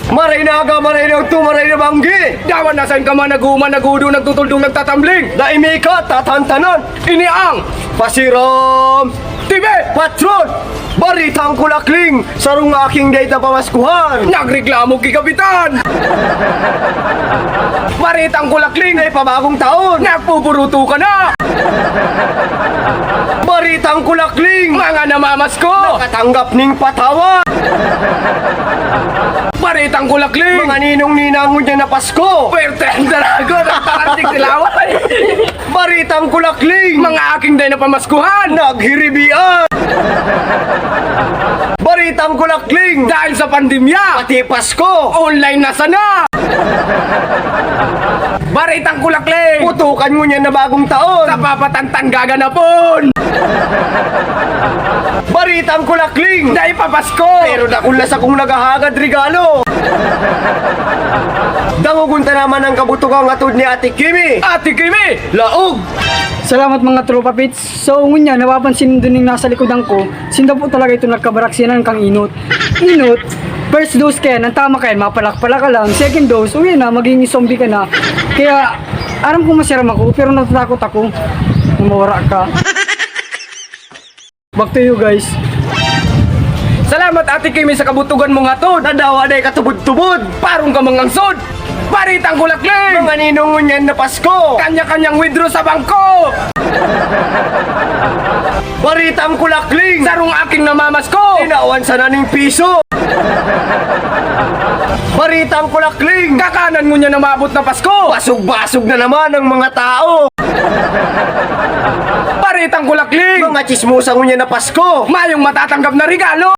Maray na aga, maray na ito, maray na banggi. Dawan nasan ka man naguman, nagudo, nagtutuldong, nagtatambling. Daimi ka, tatantanan. Ini ang Pasiram. TV! Patron. Baritang kulakling. Sarong aking data pamaskuhan. Nagreklamo ki Kapitan! Baritang kulakling! Ay pabagong taon. Nagpupuruto ka na! Baritang kulakling. Mga namamas ko! Katanggap ning patawa. Baritang kulakling! Mga ninong-ninang mo dyan na Pasko. Pwerte ang dalago! Nakakantik silaway! Baritang kulakling. Mga aking day na pamaskuhan! Naghiribian. Baritang kulakling. Dahil sa pandemya! Pati Pasko. Online na sana! Baritang kulakling! Putukan mo niyan na bagong taon. Sa papatantan gaganapon! Baritang kulakling. Dahil papasko! Pero nakulas akong naghahagad regalo. Dangugunta naman ang kabutukang atod ni Ate Kimi. Ate Kimi! Laog. Salamat mga tropa pits. So ngunya napapansin dun yung nasa likodan ko, sinda po talaga ito nagkabaraksinan kang inot. Inot, first dose kaya nang tama kaya mapalak-palak ka lang. Second dose, uwi na, maging zombie ka na. Kaya aram ko masiram ako pero natatakot ako na mawara ka. Back to you guys. Salamat Ate Kimi sa kabutugan mong atod! Nadawa day katubod-tubod. Parang ka mangangsod! Baritang kulakling! Mga ninong mo niyan na Pasko. Kanya-kanyang withdraw sa bangko! Baritang kulakling. Sarong aking namamas ko! Inawan sa naning piso. Baritang kulakling. Kakanan mo niya na maabot na Pasko! Basog-basog na naman ang mga tao. Baritang kulakling! Mga chismosa mo niyan na Pasko. Mayong matatanggap na regalo!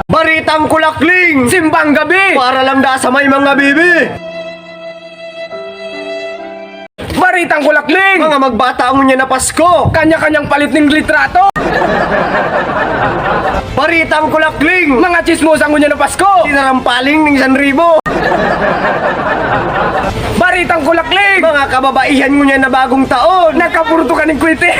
Baritang kulakling. Simbang gabi! Para lang da sa may mga bibi. Baritang kulakling! Mga magbata mo niyan na Pasko. Kanya-kanyang palit ng litrato! Baritang kulakling. Mga chismosang niya na Pasko! Sinarampaling ng 1,000. Baritang kulakling! Mga kababaihan mo niyan na bagong taon. Nagkapurto ka ng kwite!